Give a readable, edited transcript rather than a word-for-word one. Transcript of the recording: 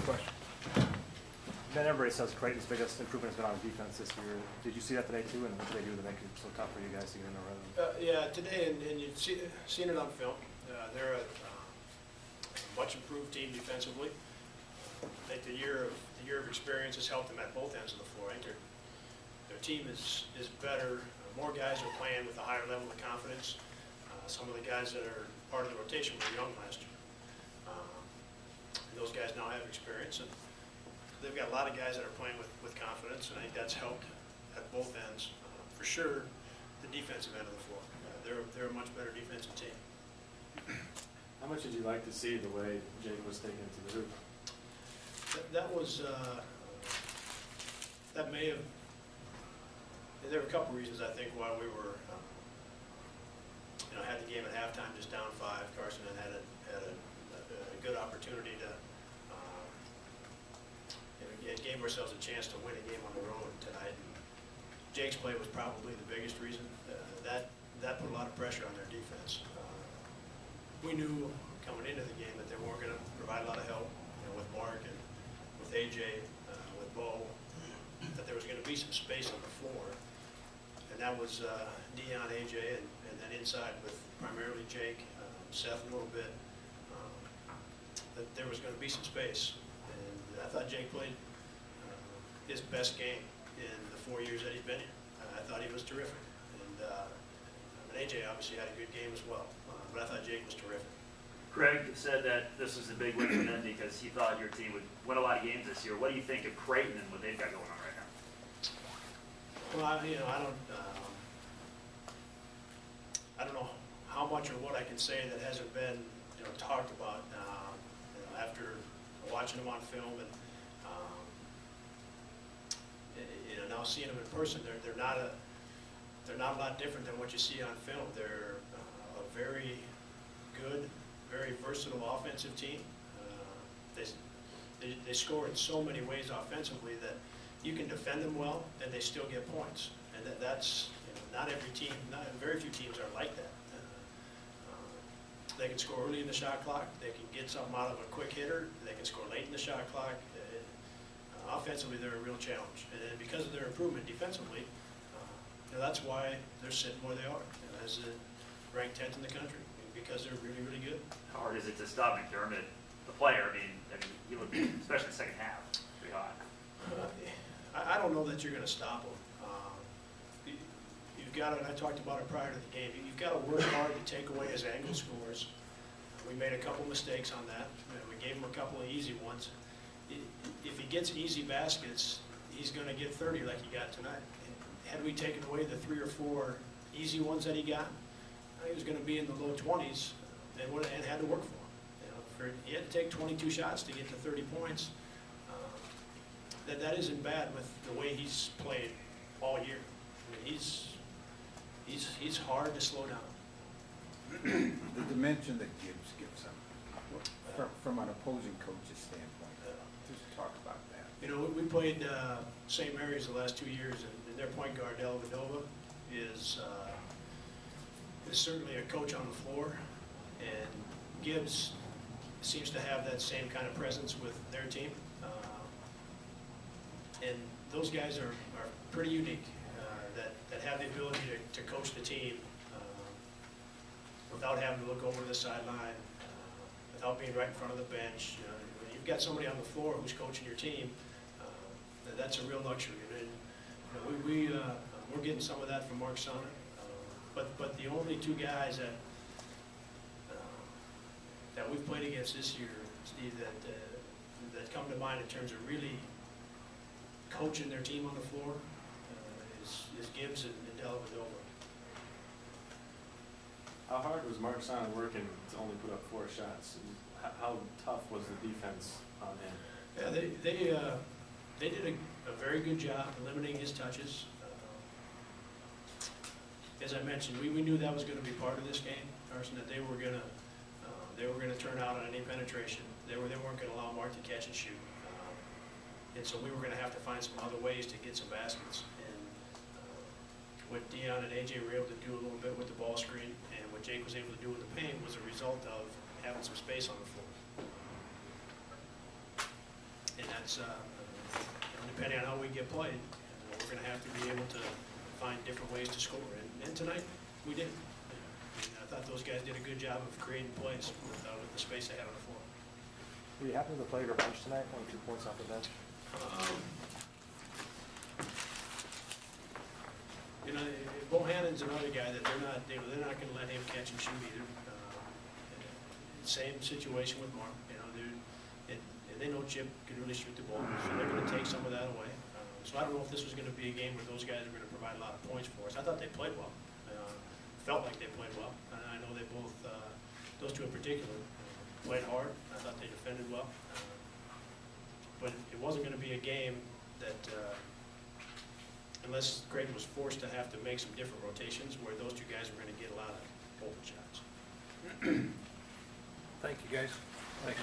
question. Ben, everybody says Creighton's biggest improvement has been on defense this year. Did you see that today too? And what did they do to make it so tough for you guys to get in the rhythm? Yeah, today, and you've seen it on film. They're a much improved team defensively. I think the year of experience has helped them at both ends of the floor. I think their team is better. More guys are playing with a higher level of confidence. Some of the guys that are part of the rotation were young last year. Those guys now have experience, and they've got a lot of guys that are playing with confidence, and I think that's helped at both ends. For sure, the defensive end of the floor. They're a much better defensive team. How much did you like to see the way Jake was taken to the hoop? That may have. There were a couple reasons I think why we were, had the game at halftime just down 5. Carson had a good opportunity to. Gave ourselves a chance to win a game on the road tonight. And Jake's play was probably the biggest reason. That put a lot of pressure on their defense. We knew coming into the game that they weren't going to provide a lot of help, with Mark and with AJ, with Bo, that there was going to be some space on the floor. And that was Dion, AJ, and then inside with primarily Jake, Seth a little bit, that there was going to be some space. And I thought Jake played his best game in the 4 years that he's been here. I thought he was terrific. And AJ obviously had a good game as well. But I thought Jake was terrific. Craig said that this was a big win for them because he thought your team would win a lot of games this year. What do you think of Creighton and what they've got going on right now? Well, I don't know how much or what I can say that hasn't been talked about after watching them on film and now seeing them in person. They're not a lot different than what you see on film. They're a very good, very versatile offensive team. They score in so many ways offensively that you can defend them well and they still get points. And that's not every team, very few teams are like that. They can score early in the shot clock. They can get something out of a quick hitter. They can score late in the shot clock. Offensively, they're a real challenge. And then because of their improvement defensively, that's why they're sitting where they are, as ranked 10th in the country, because they're really, really good. How hard is it to stop McDermott, the player? I mean, he looked, especially in the second half, pretty hot. I don't know that you're going to stop him. You've got to, and I talked about it prior to the game, you've got to work hard to take away his angle scores. We made a couple mistakes on that. We gave him a couple of easy ones. If he gets easy baskets, he's going to get 30 like he got tonight. Had we taken away the 3 or 4 easy ones that he got, he was going to be in the low 20s and had to work for him. He had to take 22 shots to get to 30 points. That isn't bad with the way he's played all year. I mean, he's hard to slow down. The dimension that Gibbs gives him, from an opposing coach's standpoint, just talk about that. We played St. Mary's the last 2 years, and their point guard, Dellavedova, is certainly a coach on the floor, and Gibbs seems to have that same kind of presence with their team. And those guys are pretty unique, that have the ability to coach the team without having to look over the sideline, without being right in front of the bench. When you've got somebody on the floor who's coaching your team, that's a real luxury. And we're getting some of that from Mark Sonner. But the only 2 guys that we've played against this year, Steve, that come to mind in terms of really coaching their team on the floor is Gibbs and Dellavedova. How hard was Mark Sonner working to only put up 4 shots? And how tough was the defense on him? Yeah, they did a very good job eliminating his touches. As I mentioned, we knew that was going to be part of this game, Carson, that they were going to turn out on any penetration. They weren't going to allow Mark to catch and shoot. And so we were going to have to find some other ways to get some baskets. And what Dion and AJ were able to do a little bit with the ball screen and what Jake was able to do with the paint was a result of having some space on the floor. that's, depending on how we get played, we're going to have to be able to find different ways to score. And tonight, we did. I thought those guys did a good job of creating plays with the space they had on the floor. Were you happy with the play of your bench tonight, only 2 points off the bench? Bohannon's another guy that they're not going to let him catch and shoot either. Same situation with Mark. And they know Chip can really shoot the ball, so they're going to take some of that away. So I don't know if this was going to be a game where those guys are going to provide a lot of points for us. I thought they played well. Felt like they played well. And I know they both, those two in particular, played hard. I thought they defended well. But it wasn't going to be a game that, unless Creighton was forced to have to make some different rotations, where those two guys were going to get a lot of open shots. Thank you, guys. Thanks.